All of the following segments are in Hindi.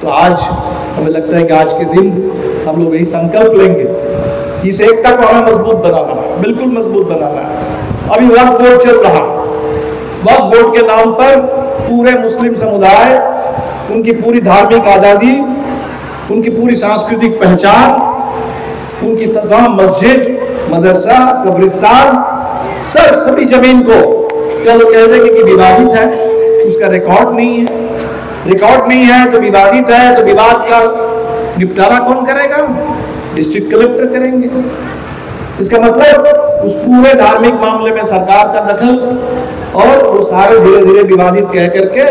तो आज हमें लगता है कि आज के दिन हम लोग यही संकल्प लेंगे कि इस एकता को हमें मजबूत बनाना है, बिल्कुल मजबूत बनाना है। अभी वक्फ बोर्ड चल रहा, वक्फ बोर्ड के नाम पर पूरे मुस्लिम समुदाय, उनकी पूरी धार्मिक आज़ादी, उनकी पूरी सांस्कृतिक पहचान, उनकी तमाम मस्जिद, मदरसा, कब्रिस्तान, सभी जमीन को क्या लोग कह देंगे कि विवादित है, उसका रिकॉर्ड नहीं है। रिकॉर्ड नहीं है तो विवादित है, तो विवाद का निपटारा कौन करेगा? डिस्ट्रिक्ट कलेक्टर करेंगे। इसका मतलब उस पूरे धार्मिक मामले में सरकार का दखल, और वो सारे धीरे धीरे विवादित कह करके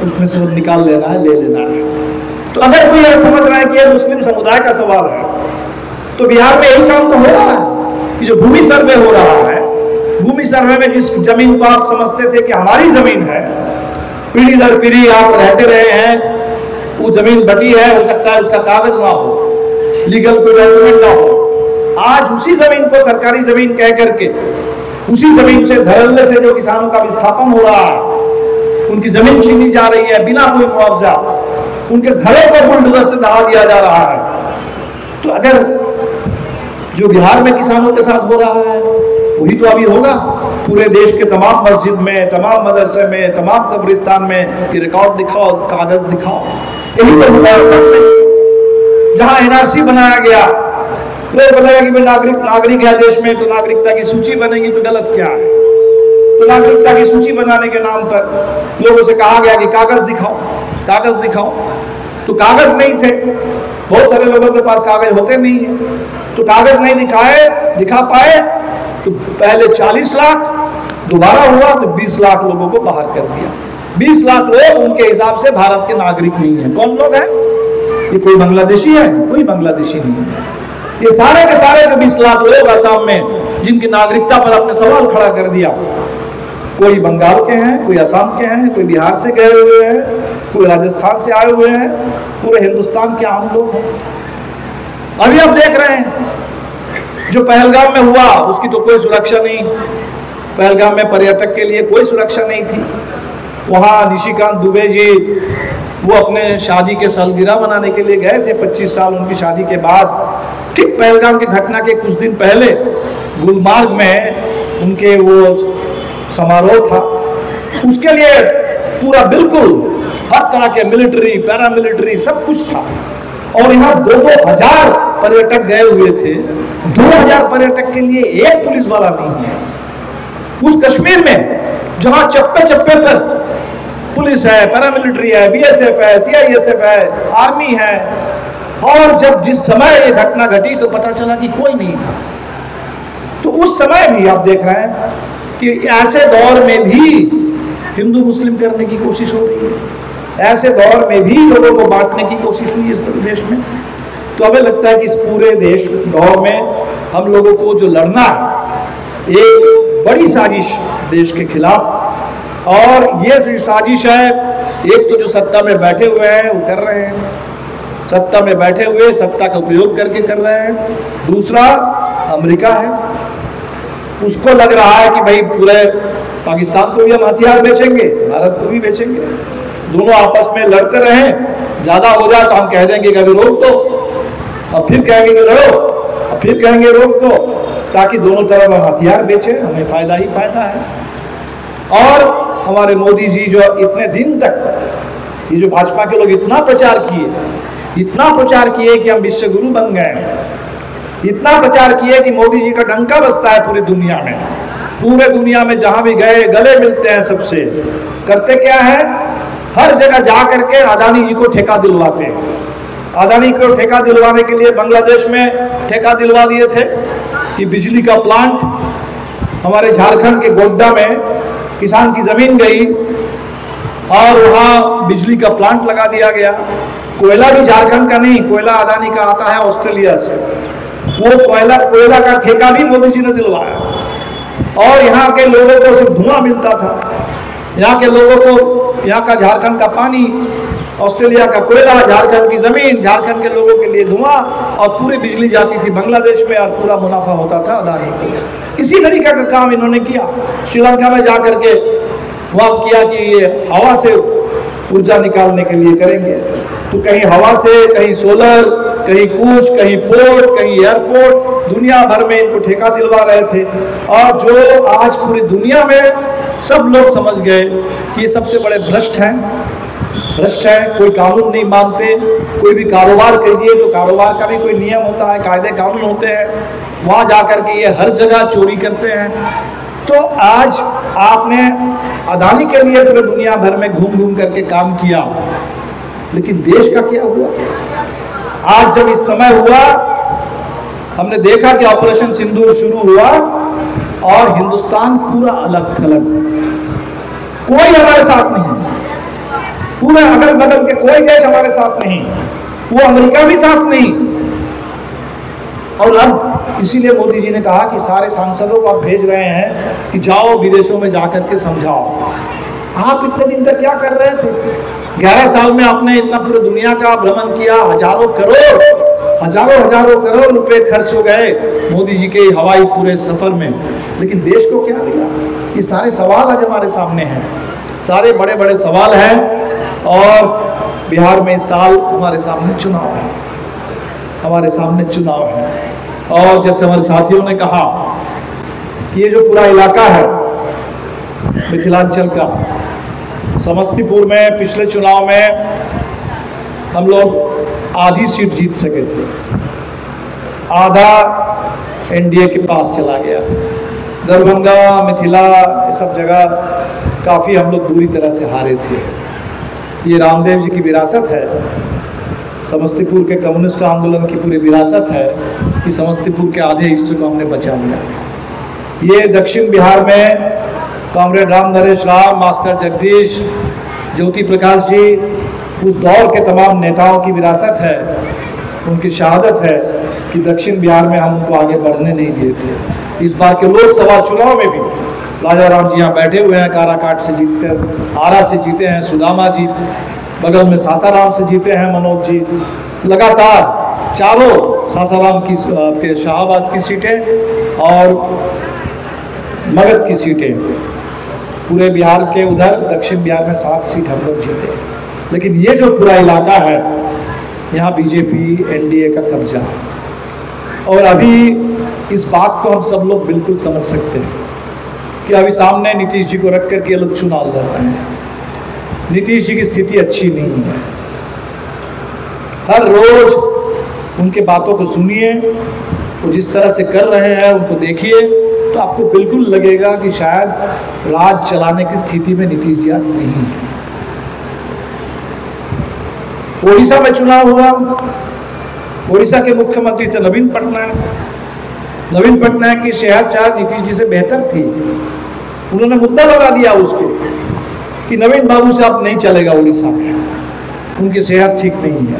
उसमें से निकाल लेना है, ले लेना है। तो अगर कोई यह समझ रहा है कि यह मुस्लिम समुदाय का सवाल है, तो बिहार में यही काम तो हो रहा है कि जो भूमि सर्वे हो रहा है, भूमि सर्वे में जिस जमीन को आप समझते थे कि हमारी जमीन है, पीढ़ी दर पीढ़ी आप रहते रहे हैं, वो जमीन बटी है, हो सकता है उसका कागज ना हो, लीगल कोई डॉक्यूमेंट ना हो, आज उसी जमीन को सरकारी जमीन कह करके, उसी जमीन से धड़ल्ले से जो किसानों का विस्थापन हो रहा है, उनकी जमीन छीनी जा रही है बिना कोई मुआवजा, उनके घरों को बुलडोजर से दहा दिया जा रहा है। तो अगर जो बिहार में किसानों के साथ हो रहा है वही तो अभी होगा पूरे देश के तमाम मस्जिद में, तमाम मदरसे में, तमाम कब्रिस्तान में कि रिकॉर्ड दिखाओ, कागज दिखाओ। यही तो हुआ सब में। जहां एनआरसी बनाया गया, लोग बोलेगा कि भाई नागरिक है देश में, तो नागरिकता की सूची बनेगी, तो गलत क्या है? तो नागरिकता की सूची बनाने के नाम पर लोगों से कहा गया कि कागज दिखाओ, कागज दिखाओ। तो कागज नहीं थे, बहुत सारे लोगों के पास कागज होते नहीं है, तो कागज नहीं दिखा पाए, तो पहले 40 लाख, दोबारा हुआ तो 20 लाख लोगों को बाहर कर दिया। 20 लाख लोग उनके हिसाब से भारत के नागरिक नहीं है। कौन लोग हैं? ये कोई बांग्लादेशी है? कोई बांग्लादेशी नहीं है। ये सारे के सारे जो 20 लाख लोग असम में जिनकी नागरिकता पर आपने सवाल खड़ा कर दिया, कोई बंगाल के हैं, कोई असम के हैं, कोई बिहार से गए हुए हैं, कोई राजस्थान से आए हुए हैं, पूरे हिंदुस्तान के आम लोग हैं। अभी आप देख रहे हैं जो पहलगाम में हुआ, उसकी तो कोई सुरक्षा नहीं। पहलगाम में पर्यटक के लिए कोई सुरक्षा नहीं थी। वहाँ निशिकांत दुबे जी वो अपने शादी के सालगिरह मनाने के लिए गए थे, 25 साल उनकी शादी के बाद। ठीक पहलगाम की घटना के कुछ दिन पहले गुलमार्ग में उनके वो समारोह था, उसके लिए पूरा बिल्कुल हर तरह के मिलिट्री, पैरामिलिट्री सब कुछ था। और यहाँ 2,000 पर्यटक गए हुए थे। 2,000 पर्यटक के लिए एक पुलिस वाला नहीं है। उस कश्मीर में जहाँ चप्पे चप्पे पर पुलिस है, पैरामिलिट्री है, बीएसएफ है, सीआईएसएफ है, आर्मी है, और जब जिस समय ये घटना घटी तो पता चला कि कोई नहीं था। तो उस समय भी आप देख रहे हैं कि ऐसे दौर में भी हिंदू मुस्लिम करने की कोशिश हो रही है, ऐसे दौर में भी लोगों को बांटने की कोशिश हुई इस देश में। तो हमें लगता है कि इस पूरे देश दौर में हम लोगों को जो लड़ना है, एक बड़ी साजिश देश के खिलाफ, और ये साजिश है, एक तो जो सत्ता में बैठे हुए हैं वो कर रहे हैं, सत्ता में बैठे हुए सत्ता का उपयोग करके कर रहे हैं। दूसरा अमेरिका है, उसको लग रहा है कि भाई पूरे पाकिस्तान को भी हम हथियार बेचेंगे, भारत को भी बेचेंगे, दोनों आपस में लड़ते रहें, ज़्यादा हो जाए तो हम कह देंगे कि अभी रोक दो, और फिर कहेंगे कि लड़ो, और फिर कहेंगे रोक दो, ताकि दोनों तरफ हम हथियार बेचें, हमें फ़ायदा ही फ़ायदा है। और हमारे मोदी जी जो इतने दिन तक ये जो भाजपा के लोग इतना प्रचार किए कि हम विश्वगुरु बन गए, इतना प्रचार किए कि मोदी जी का डंका बजता है पूरी दुनिया में। पूरे दुनिया में जहां भी गए गले मिलते हैं सबसे। करते क्या है, हर जगह जा करके अदानी जी को ठेका दिलवाते हैं। अदानी को ठेका दिलवाने के लिए बांग्लादेश में ठेका दिलवा दिए थे कि बिजली का प्लांट, हमारे झारखंड के गोड्डा में किसान की जमीन गई और वहाँ बिजली का प्लांट लगा दिया गया। कोयला भी झारखंड का नहीं, कोयला अदानी का आता है ऑस्ट्रेलिया से। वो कोयला का ठेका भी मोदी जी ने दिलवाया, और यहाँ के लोगों को सिर्फ धुआं मिलता था। यहाँ के लोगों को यहाँ का झारखंड का पानी, ऑस्ट्रेलिया का कोयला, झारखंड की जमीन, झारखंड के लोगों के लिए धुआं, और पूरी बिजली जाती थी बांग्लादेश में, और पूरा मुनाफा होता था अदानी को। इसी तरीके का काम इन्होंने किया। श्रीलंका में जा करके वहाँ किया कि ये हवा से ऊर्जा निकालने के लिए करेंगे। तो कहीं हवा से, कहीं सोलर, कहीं कूच, कहीं पोर्ट, कहीं एयरपोर्ट, दुनिया भर में इनको ठेका दिलवा रहे थे। और जो आज पूरी दुनिया में सब लोग समझ गए कि ये सबसे बड़े भ्रष्ट हैं, कोई कानून नहीं मानते। कोई भी कारोबार करिए तो कारोबार का भी कोई नियम होता है, कायदे कानून होते हैं, वहाँ जाकर के ये हर जगह चोरी करते हैं। तो आज आपने अदानी के लिए पूरे दुनिया भर में घूम घूम करके काम किया, लेकिन देश का क्या हुआ? आज जब इस समय हुआ, हमने देखा कि ऑपरेशन सिंदूर शुरू हुआ और हिंदुस्तान पूरा अलग थलग, कोई हमारे साथ नहीं, पूरे अगल बगल के कोई देश हमारे साथ नहीं, वो अमेरिका भी साथ नहीं। और अब इसीलिए मोदी जी ने कहा कि सारे सांसदों को आप भेज रहे हैं कि जाओ विदेशों में जाकर के समझाओ। आप इतने दिन तक क्या कर रहे थे? 11 साल में आपने इतना पूरे दुनिया का भ्रमण किया, हजारों करोड़ रुपए खर्च हो गए मोदी जी के हवाई पूरे सफर में, लेकिन देश को क्या मिला? ये सारे सवाल आज हमारे सामने हैं, सारे बड़े बड़े सवाल हैं। और बिहार में इस साल हमारे सामने चुनाव है, और जैसे हमारे साथियों ने कहा कि ये जो पूरा इलाका है मिथिलांचल का, समस्तीपुर में पिछले चुनाव में हम लोग आधी सीट जीत सके थे, आधा एनडीए के पास चला गया। दरभंगा, मिथिला, ये सब जगह काफ़ी हम लोग बुरी तरह से हारे थे। ये रामदेव जी की विरासत है, समस्तीपुर के कम्युनिस्ट आंदोलन की पूरी विरासत है कि समस्तीपुर के आधे हिस्से को हमने बचा लिया। ये दक्षिण बिहार में कॉमरेड राम नरेश राव, मास्टर जगदीश, ज्योति प्रकाश जी, उस दौर के तमाम नेताओं की विरासत है, उनकी शहादत है कि दक्षिण बिहार में हम उनको आगे बढ़ने नहीं दिए थे। इस बार के लोकसभा चुनाव में भी राजा राम जी यहाँ बैठे हुए हैं, काराकाट से जीतकर, आरा से जीते हैं सुदामा जी, बगल में सासाराम से जीते हैं मनोज जी। लगातार चारों सासाराम की के शाहाबाद की सीटें और मगध की सीटें, पूरे बिहार के उधर दक्षिण बिहार में 7 सीट हम लोग जीते। लेकिन ये जो पूरा इलाका है, यहाँ बीजेपी एनडीए का कब्जा है। और अभी इस बात को हम सब लोग बिल्कुल समझ सकते हैं कि अभी सामने नीतीश जी को रख करके लोग चुनाव लड़ रहे हैं। नीतीश जी की स्थिति अच्छी नहीं है। हर रोज उनके बातों को सुनिए, वो जिस तरह से कर रहे हैं उनको देखिए, तो आपको बिल्कुल लगेगा कि शायद राज चलाने की स्थिति में नीतीश जी आज नहीं है। ओडिशा में चुनाव हुआ, ओडिशा के मुख्यमंत्री थे नवीन पटनायक की सेहत शायद नीतीश जी से बेहतर थी। उन्होंने मुद्दा लगा दिया उसको कि नवीन बाबू से आप नहीं चलेगा ओडिशा में, उनकी सेहत ठीक नहीं है।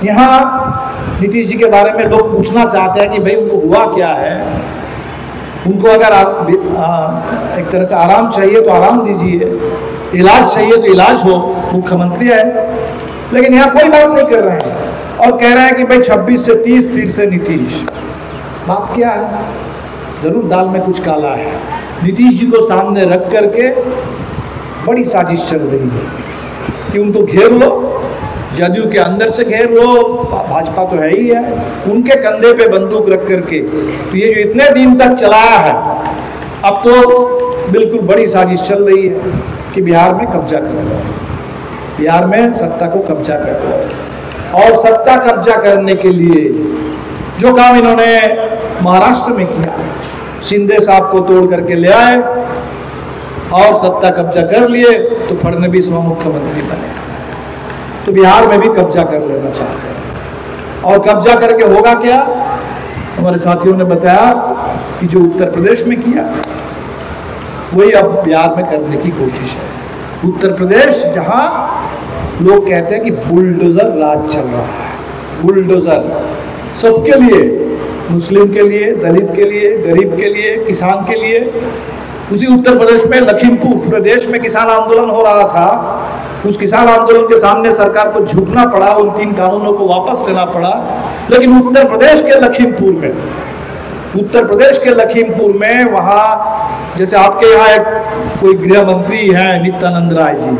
यहाँ नीतीश जी के बारे में लोग पूछना चाहते हैं कि भाई उनको हुआ क्या है, उनको अगर एक तरह से आराम चाहिए तो आराम दीजिए, इलाज चाहिए तो इलाज हो, मुख्यमंत्री है। लेकिन यहाँ कोई बात नहीं कर रहे हैं और कह रहे हैं कि भाई 26 से 30 फिर से नीतीश। बात क्या है? जरूर दाल में कुछ काला है। नीतीश जी को सामने रख करके बड़ी साजिश चल रही है कि उनको घेर लो, जदयू के अंदर से घेर लो, भाजपा तो है ही है, उनके कंधे पे बंदूक रख करके। तो ये जो इतने दिन तक चलाया है, अब तो बिल्कुल बड़ी साजिश चल रही है कि बिहार में कब्जा कर लो, बिहार में सत्ता को कब्जा कर लो। और सत्ता कब्जा करने के लिए जो काम इन्होंने महाराष्ट्र में किया, शिंदे साहब को तोड़ करके ले आए और सत्ता कब्जा कर लिए, तो फडणवीस वहाँ मुख्यमंत्री बने। तो बिहार में भी कब्जा कर लेना चाहते हैं। और कब्जा करके होगा क्या? हमारे साथियों ने बताया कि जो उत्तर प्रदेश में किया वही अब बिहार में करने की कोशिश है। उत्तर प्रदेश जहाँ लोग कहते हैं कि बुलडोजर राज चल रहा है, बुलडोजर सबके लिए, मुस्लिम के लिए, दलित के लिए, गरीब के लिए, किसान के लिए। उसी उत्तर प्रदेश में लखीमपुर, पूरे देश में किसान आंदोलन हो रहा था, उस किसान आंदोलन के सामने सरकार को झुकना पड़ा, उन 3 कानूनों को वापस लेना पड़ा। लेकिन उत्तर प्रदेश के लखीमपुर में वहाँ जैसे आपके यहाँ एक कोई गृह मंत्री हैं नित्यानंद राय जी,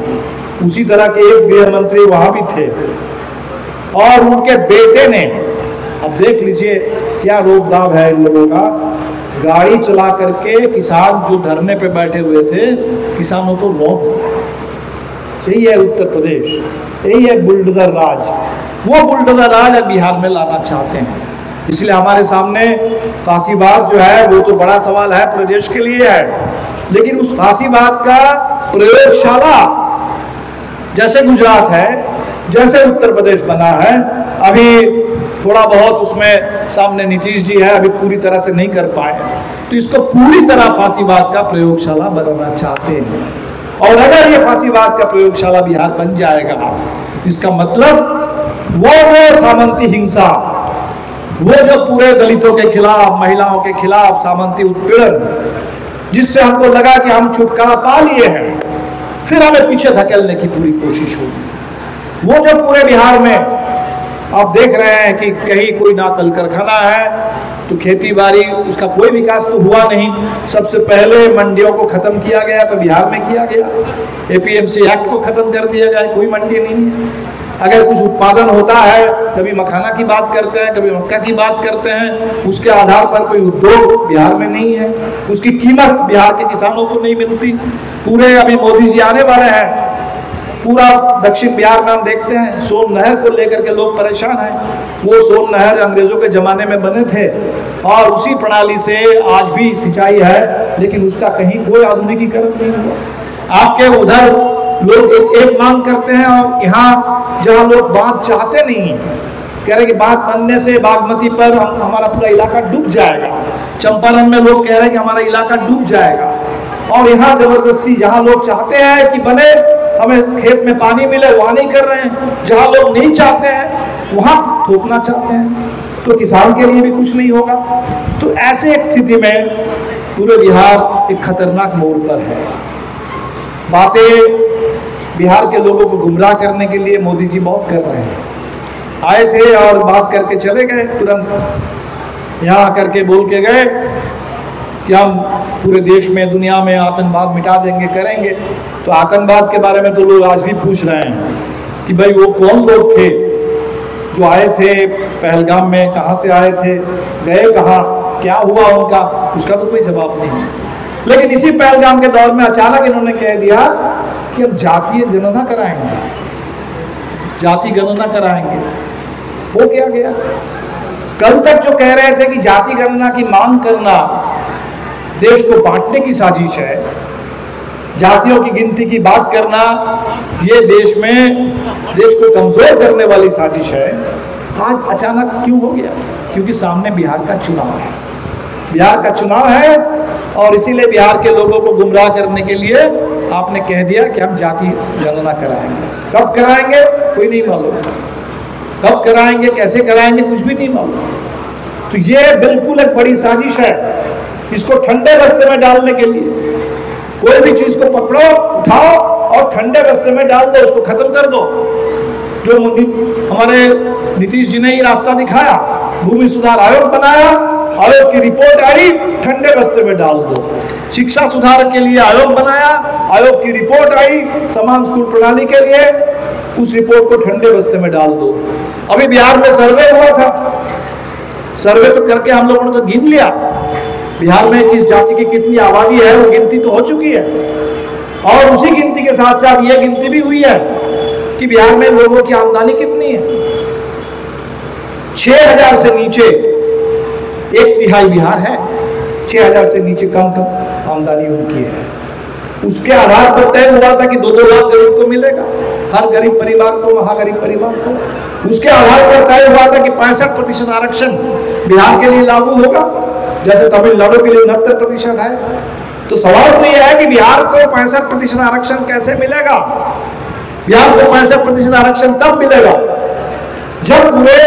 उसी तरह के एक गृह मंत्री वहाँ भी थे और उनके बेटे ने, अब देख लीजिए क्या रोब-दाब है इन लोगों का, गाड़ी चला करके किसान जो धरने पे बैठे हुए थे किसानों को रोक दिया। यही है उत्तर प्रदेश, यही है बुलडोजर राज। वो बुलडोजर राज अब बिहार में लाना चाहते हैं। इसलिए हमारे सामने फांसीवाद जो है वो तो बड़ा सवाल है, पूरे देश के लिए है, लेकिन उस फांसीवाद का प्रयोगशाला जैसे गुजरात है, जैसे उत्तर प्रदेश बना है, अभी थोड़ा बहुत उसमें सामने नीतीश जी है, अभी पूरी तरह से नहीं कर पाए, तो इसको पूरी तरह फांसीवाद का प्रयोगशाला बनाना चाहते हैं। और अगर ये फांसीवाद का प्रयोगशाला बिहार बन जाएगा, इसका मतलब वो सामंती हिंसा, वो जो पूरे दलितों के खिलाफ, महिलाओं के खिलाफ सामंती उत्पीड़न, जिससे हमको लगा कि हम छुटकारा पा लिए हैं, फिर हमें पीछे धकेलने की पूरी कोशिश होगी। वो जो पूरे बिहार में आप देख रहे हैं कि कहीं कोई ना कल कारखाना है, तो खेती बाड़ी उसका कोई विकास तो हुआ नहीं। सबसे पहले मंडियों को खत्म किया गया, तो बिहार में किया गया। एपीएमसी एक्ट को खत्म कर दिया गया, कोई मंडी नहीं है। अगर कुछ उत्पादन होता है, कभी मखाना की बात करते हैं, कभी मक्का की बात करते हैं, उसके आधार पर कोई उद्योग बिहार में नहीं है, उसकी कीमत बिहार के किसानों को नहीं मिलती। पूरे अभी मोदी जी आने वाले हैं, पूरा दक्षिण बिहार में हम देखते हैं सोन नहर को लेकर के लोग परेशान हैं। वो सोन नहर अंग्रेजों के ज़माने में बने थे और उसी प्रणाली से आज भी सिंचाई है, लेकिन उसका कहीं कोई आधुनिकीकरण नहीं हुआ। आपके उधर लोग एक मांग करते हैं और यहाँ जहाँ लोग बांध चाहते नहीं हैं, कह रहे कि बांध बनने से बागमती पर हमारा पूरा इलाका डूब जाएगा। चंपारण में लोग कह रहे हैं कि हमारा इलाका डूब जाएगा, और यहाँ जबरदस्ती जहाँ लोग चाहते हैं कि बने, हमें खेत में पानी मिले, वहाँ नहीं कर रहे हैं। जहाँ लोग नहीं चाहते हैं वहाँ थोपना चाहते हैं, तो किसान के लिए भी कुछ नहीं होगा। तो ऐसे एक स्थिति में पूरे बिहार एक खतरनाक मोड़ पर है। बातें बिहार के लोगों को गुमराह करने के लिए मोदी जी बहुत कर रहे हैं। आए थे और बात करके चले गए, तुरंत यहाँ आकर के बोल के गए कि हम पूरे देश में, दुनिया में आतंकवाद मिटा देंगे, करेंगे। तो आतंकवाद के बारे में तो लोग आज भी पूछ रहे हैं कि भाई वो कौन लोग थे जो आए थे पहलगाम में, कहाँ से आए थे, गए कहाँ, क्या हुआ उनका, उसका तो कोई जवाब नहीं है। लेकिन इसी पहलगाम के दौर में अचानक इन्होंने कह दिया कि हम जातीय गणना कराएंगे, जाति गणना कराएंगे। वो क्या गया? कल तक जो कह रहे थे कि जाति गणना की मांग करना देश को बांटने की साजिश है, जातियों की गिनती की बात करना ये देश को कमजोर करने वाली साजिश है, आज अचानक क्यों हो गया? क्योंकि सामने बिहार का चुनाव है। बिहार का चुनाव है और इसीलिए बिहार के लोगों को गुमराह करने के लिए आपने कह दिया कि हम जाति गणना कराएंगे। कब कराएंगे कोई नहीं मालूम, कब कराएंगे, कैसे कराएंगे, कुछ भी नहीं मालूम। तो ये बिल्कुल एक बड़ी साजिश है, इसको ठंडे रास्ते में डालने के लिए। कोई भी चीज को पकड़ो, उठाओ और ठंडे रास्ते में डाल दो, उसको खत्म कर दो। जो हमारे नीतीश जी ने ही रास्ता दिखाया, भूमि सुधार आयोग बनाया, आयोग की रिपोर्ट आई, ठंडे रास्ते में डाल दो। शिक्षा सुधार के लिए आयोग बनाया, आयोग की रिपोर्ट आई समान स्कूल प्रणाली के लिए, उस रिपोर्ट को ठंडे रास्ते में डाल दो। अभी बिहार में सर्वे हुआ था, सर्वे तो करके हम लोगों ने तो गिन लिया बिहार में किस जाति की कितनी आबादी है, वो गिनती तो हो चुकी है। और उसी गिनती के साथ साथ ये गिनती भी हुई है कि बिहार में लोगों की आमदनी कितनी है। 6000 से नीचे 1/3 बिहार है, 6000 से नीचे कम आमदनी उनकी है। उसके आधार पर तय हुआ था कि 2-2 लाख गरीब को मिलेगा, हर गरीब परिवार को, महागरीब परिवार को। उसके आधार पर तय हुआ था कि 65% आरक्षण बिहार के लिए लागू होगा, जैसे तमिलनाडु के लिए 69% है। तो सवाल तो यह है कि बिहार को 65% आरक्षण कैसे मिलेगा? बिहार को 65% आरक्षण तब मिलेगा जब पूरे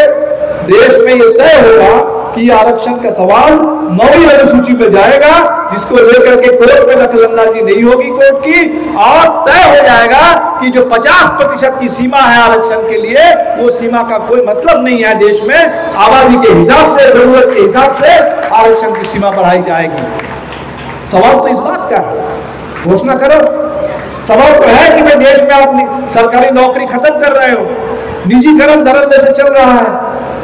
देश में यह तय होगा कि आरक्षण का सवाल 9वीं अनुसूची में जाएगा, जिसको लेकर के कोर्ट में दखलंदाजी नहीं होगी कोर्ट की, और तय हो जाएगा कि जो 50% की सीमा है आरक्षण के लिए, वो सीमा का कोई मतलब नहीं है। देश में आबादी के हिसाब से, जरूरत के हिसाब से आरक्षण की सीमा बढ़ाई जाएगी। सवाल तो इस बात का है, घोषणा करो। सवाल तो है कि भाई देश में आप सरकारी नौकरी खत्म कर रहे हो, निजीकरण धड़ल्ले से चल रहा है,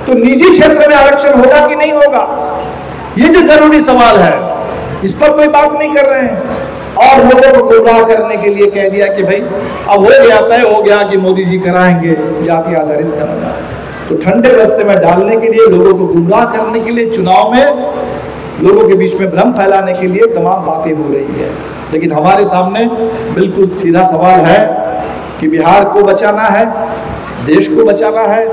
तो निजी क्षेत्र में आरक्षण होगा कि नहीं होगा, ये जो जरूरी सवाल है, इस पर कोई बात नहीं कर रहे हैं। और लोगों को गुमराह करने के लिए कह दिया कि भाई अब हो गया, तय हो गया कि मोदी जी कराएंगे जाति आधारित करना। तो ठंडे रास्ते में डालने के लिए, लोगों को गुमराह करने के लिए, चुनाव में लोगों के बीच में भ्रम फैलाने के लिए तमाम बातें हो रही है। लेकिन हमारे सामने बिल्कुल सीधा सवाल है कि बिहार को बचाना है, देश को बचाना है,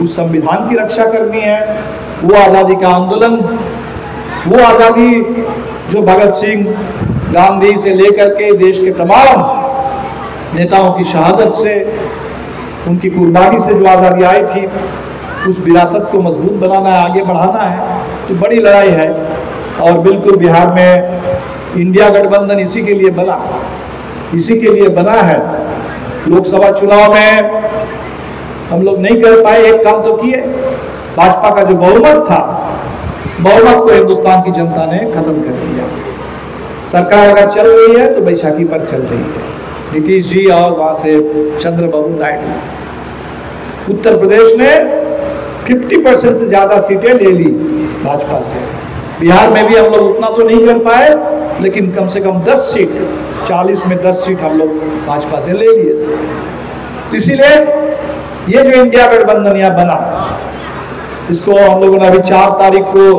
उस संविधान की रक्षा करनी है, वो आज़ादी का आंदोलन, वो आज़ादी जो भगत सिंह, गांधी से लेकर के देश के तमाम नेताओं की शहादत से, उनकी कुर्बानी से जो आज़ादी आई थी, उस विरासत को मजबूत बनाना है, आगे बढ़ाना है। तो बड़ी लड़ाई है और बिल्कुल बिहार में इंडिया गठबंधन इसी के लिए बना, इसी के लिए बना है। लोकसभा चुनाव में हम लोग नहीं कर पाए, एक काम तो किए, भाजपा का जो बहुमत था, बहुमत को हिंदुस्तान की जनता ने खत्म कर दिया। सरकार अगर चल रही है तो बैसाखी पर चल रही है, नीतीश जी और वहां से चंद्रबाबू नायडू। उत्तर प्रदेश ने 50% से ज्यादा सीटें ले ली भाजपा से। बिहार में भी हम लोग उतना तो नहीं कर पाए, लेकिन कम से कम 10 सीट, 40 में 10 सीट हम लोग भाजपा से ले लिए थे। इसीलिए ये जो इंडिया गठबंधन यहाँ बना, इसको हम लोगों ने अभी 4 तारीख को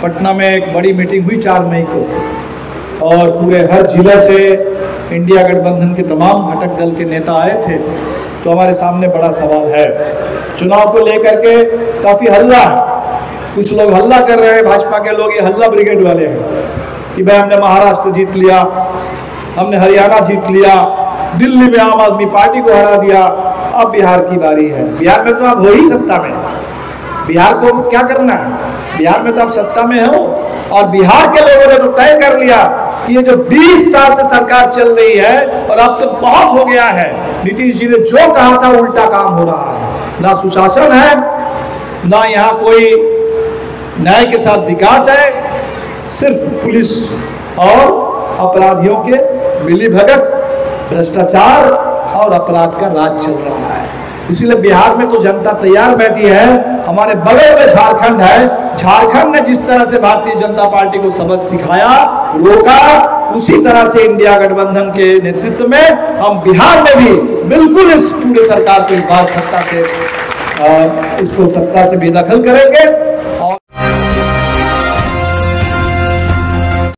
पटना में एक बड़ी मीटिंग हुई, 4 मई को, और पूरे हर जिले से इंडिया गठबंधन के तमाम घटक दल के नेता आए थे। तो हमारे सामने बड़ा सवाल है, चुनाव को लेकर के काफी हल्ला है, कुछ लोग हल्ला कर रहे हैं, भाजपा के लोग ये हल्ला ब्रिगेड वाले हैं कि भाई हमने महाराष्ट्र जीत लिया, हमने हरियाणा जीत लिया, दिल्ली में आम आदमी पार्टी को हरा दिया, अब बिहार की बारी है। बिहार में तो आप हो ही सत्ता में, बिहार को क्या करना है, बिहार में तो आप सत्ता में हो। और बिहार के लोगों ने तो तय कर लिया कि ये जो 20 साल से सरकार चल रही है और अब तो बहुत हो गया है, नीतीश जी ने जो कहा था उल्टा काम हो रहा है, ना सुशासन है, ना यहाँ कोई न्याय के साथ विकास है, सिर्फ पुलिस और अपराधियों के मिलीभगत, भ्रष्टाचार और अपराध का राज चल रहा है। इसीलिए बिहार में तो जनता तैयार बैठी है। हमारे बगल में झारखंड है, झारखंड ने जिस तरह से भारतीय जनता पार्टी को सबक सिखाया, रोका, उसी तरह से इंडिया गठबंधन के नेतृत्व में हम बिहार में भी बिल्कुल इस पूरे सरकार को इस बार सत्ता से इसको सत्ता से बेदखल करेंगे।